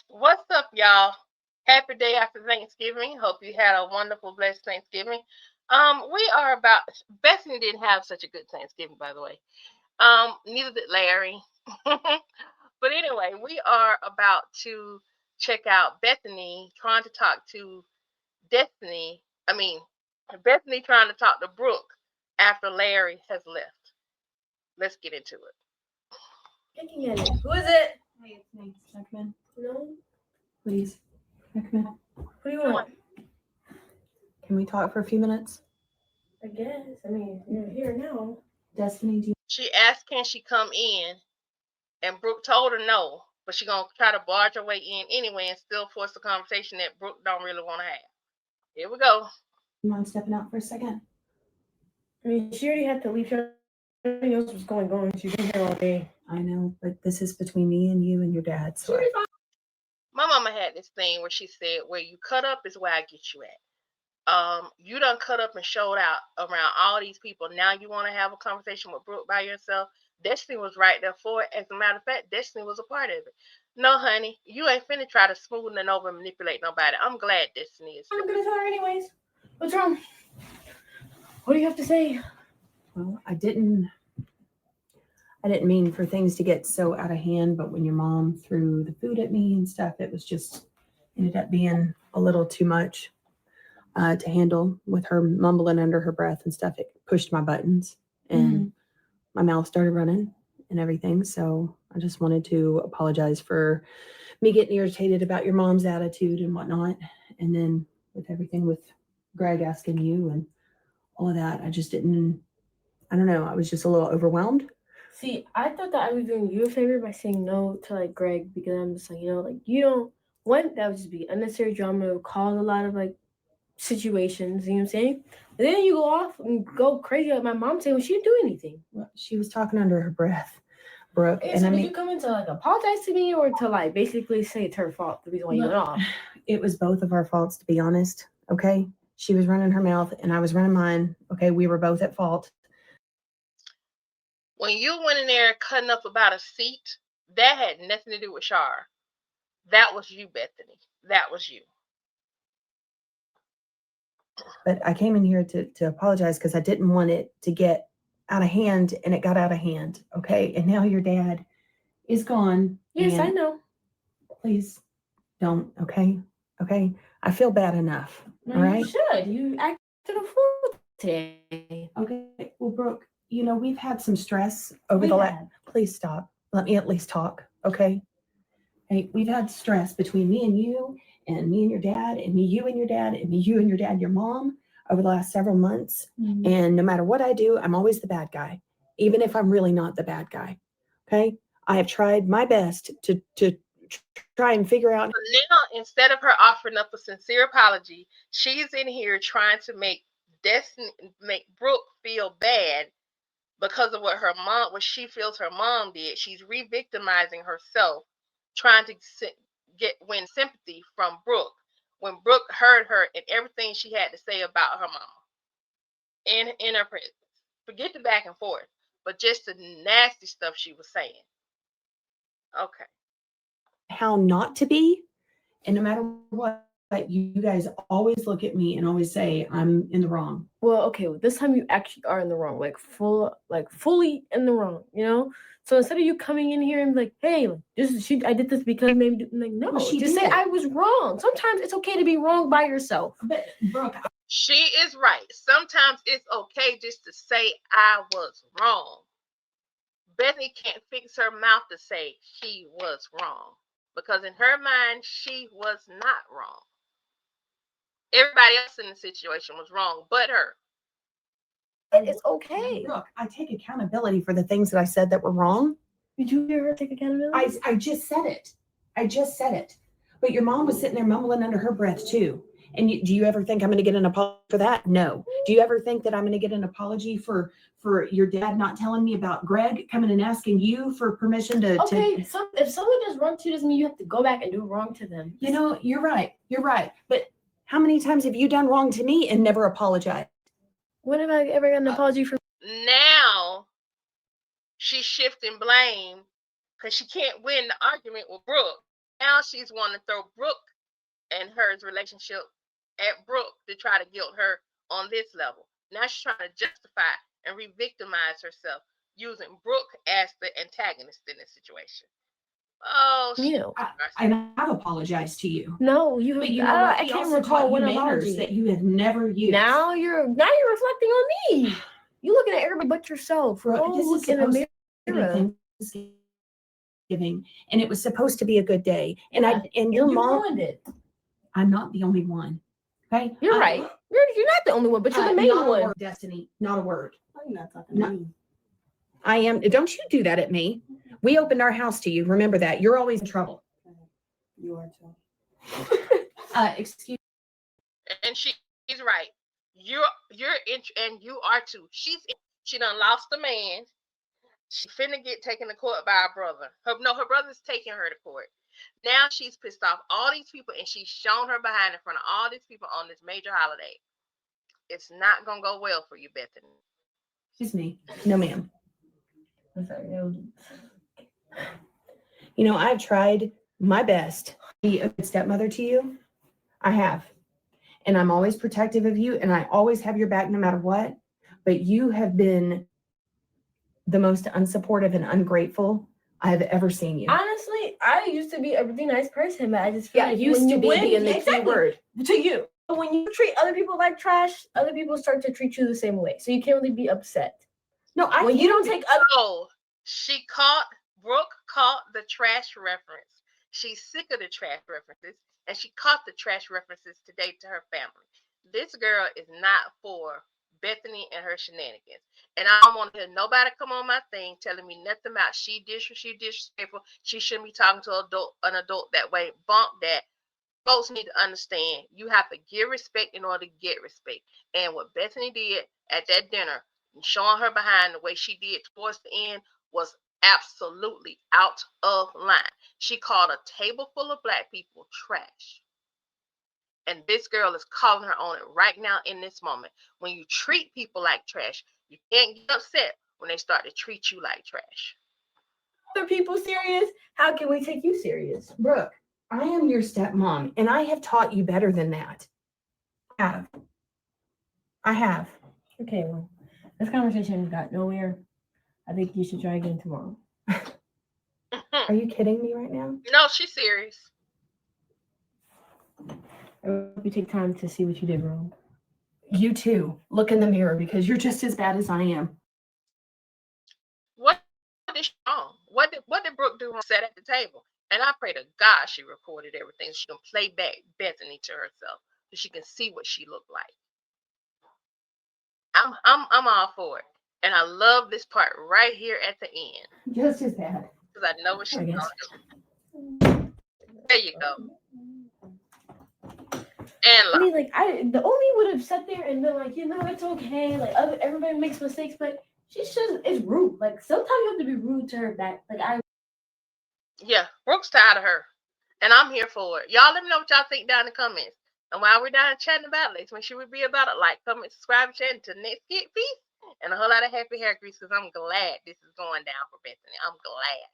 What's up, y'all? Happy day after Thanksgiving. Hope you had a wonderful, blessed Thanksgiving. We are about Bethany didn't have such a good Thanksgiving, by the way. Neither did Larry. But anyway, we are about to check out Bethany trying to talk to Destiny. I mean, Bethany trying to talk to Brooke after Larry has left. Let's get into it. Picking at it. Who is it? Hey, it's me. Can I come in? No. Please. Can I come in? What do you want? Can we talk for a few minutes? I guess. I mean, you're here now. Destiny, do you... She asked, "Can she come in?" And Brooke told her no, but she gonna try to barge her way in anyway and still force a conversation that Brooke don't really want to have. Here we go. You mind stepping out for a second? I mean, she already had to leave. She already knows what's going on. She's been here all day. I know, but this is between me and you and your dad. So My mama had this thing where she said, "Where you cut up is where I get you at." You done cut up and showed out around all these people. Now you want to have a conversation with Brooke by yourself. Destiny was right there for it. As a matter of fact, Destiny was a part of it. No, honey, you ain't finna try to smooth it over and manipulate nobody. I'm glad Destiny is. I'm gonna tell her anyways. What's wrong? What do you have to say? well, I didn't mean for things to get so out of hand, but when your mom threw the food at me and stuff, it was just ended up being a little too much to handle with her mumbling under her breath and stuff. It pushed my buttons and my mouth started running and everything. So I just wanted to apologize for me getting irritated about your mom's attitude and whatnot. And then with everything with Greg asking you and all of that, I don't know. I was just a little overwhelmed. See, I thought that I was doing you a favor by saying no to like Greg because I'm just like, like you don't that would just be unnecessary drama. It would cause a lot of like situations, you know what I'm saying? And then you go off and go crazy like my mom saying, well, she didn't do anything. Well, she was talking under her breath, Brooke. Okay, and so I did mean, you come in to like apologize to me or to like basically say it's her fault the reason why you went off? it was both of our faults, to be honest. Okay. She was running her mouth and I was running mine. Okay. We were both at fault. When you went in there cutting up about a seat, that had nothing to do with Shar. That was you, Bethany. That was you. But I came in here to apologize because I didn't want it to get out of hand, and it got out of hand. Okay. And now your dad is gone. Yes, I know. Please don't. Okay. Okay. I feel bad enough. No, all right. You should. You acted a fool today. Okay. Well, Brooke, we've had some stress over the last. Please stop. Let me at least talk. Okay. Hey, we've had stress between me and you, and me and your dad, and me, you and your dad, and me, you and your dad, your mom, over the last several months. Mm-hmm. And no matter what I do, I'm always the bad guy, even if I'm really not the bad guy. Okay. I have tried my best to try and figure out. Now, instead of her offering up a sincere apology, she's in here trying to make Brooke feel bad because of what she feels her mom did. She's re-victimizing herself, trying to win sympathy from Brooke when Brooke heard her and everything she had to say about her mama in her presence. Forget the back and forth, but just the nasty stuff she was saying. Okay. How not to be, and no matter what, you guys always look at me and always say I'm in the wrong. Well, okay, this time you actually are in the wrong, fully in the wrong, So instead of you coming in here and be like, hey, I did this because maybe, like, no, well, just say I was wrong. Sometimes it's okay to be wrong by yourself. But Brooke, she is right. Sometimes it's okay just to say I was wrong. Bethany can't fix her mouth to say she was wrong because in her mind she was not wrong. Everybody else in the situation was wrong but her. It's okay. Look, I take accountability for the things that I said that were wrong. Did you ever take accountability? I just said it. But your mom was sitting there mumbling under her breath too. And do you ever think I'm going to get an apology for that? No. Do you ever think that I'm going to get an apology for your dad not telling me about Greg coming and asking you for permission to? Okay, so if someone does wrong to you, doesn't mean you have to go back and do wrong to them. You're right. But how many times have you done wrong to me and never apologized? When have I ever gotten an apology from? Now she's shifting blame because she can't win the argument with Brooke. Now she's wanting to throw Brooke and her relationship at Brooke to try to guilt her on this level. Now she's trying to justify and re-victimize herself using Brooke as the antagonist in this situation. Oh, and I've apologized to you. No, But you know what? I We can't also recall taught you one manners apology that you have never used. Now you're reflecting on me. You looking at everybody but yourself. Brooke, Go this look is in the supposed to be mirror. Thanksgiving, and it was supposed to be a good day. And Yeah, and your you mom ruined it. I'm not the only one. Okay? You're right. You're not the only one, but you're the main not one. A word, Destiny, not a word. I'm not talking to me. I am. Don't you do that at me. We opened our house to you. Remember that. You're always in trouble. You are too. Excuse and she's right. You're in, and you are too. She done lost a man. She finna get taken to court by her brother. Her brother's taking her to court. Now she's pissed off all these people, and she's shown her behind in front of all these people on this major holiday. It's not gonna go well for you, Bethany. Excuse me. No, ma'am. I'm sorry. You know, I've tried my best to be a good stepmother to you. I have. And I'm always protective of you, and I always have your back no matter what. But you have been the most unsupportive and ungrateful I have ever seen you. Honestly, I used to be a really nice person, but I just feel like used to be being the key word to you. But when you treat other people like trash, other people start to treat you the same way. So you can't really be upset. No, when you don't take other. Oh, Brooke caught the trash reference. She's sick of the trash references, and she caught the trash references today to her family. This girl is not for Bethany and her shenanigans. And I don't want to hear nobody come on my thing telling me nothing about she disrespectful. She shouldn't be talking to an adult that way. Bump that. Folks need to understand you have to give respect in order to get respect. And what Bethany did at that dinner, showing her behind the way she did towards the end, was absolutely out of line. She called a table full of black people trash. And this girl is calling her on it right now in this moment. When you treat people like trash, you can't get upset when they start to treat you like trash. Other people serious? How can we take you serious? Brooke, I am your stepmom, and I have taught you better than that. I have. Okay, well, this conversation got nowhere. I think you should try again tomorrow. Are you kidding me right now? No, she's serious. I hope you take time to see what you did wrong. You too. Look in the mirror because you're just as bad as I am. What did she wrong? What did Brooke do wrong? Sat at the table, and I pray to God she recorded everything. She can play back Bethany to herself so she can see what she looked like. I'm all for it, and I love this part right here at the end. Just as bad. Because I know what she's gonna do. There you go. And I mean, like, the only would have sat there and been like, it's okay. Like, everybody makes mistakes, but she's just, it's rude. Like, sometimes you have to be rude to her back. Like, yeah, Brooke's tired of her, and I'm here for it. Y'all let me know what y'all think down in the comments. And while we're down chatting about it, make sure we be about it. Like, comment, subscribe, chat until the next Skit piece. And a whole lot of happy hair grease because I'm glad this is going down for Bethany. I'm glad.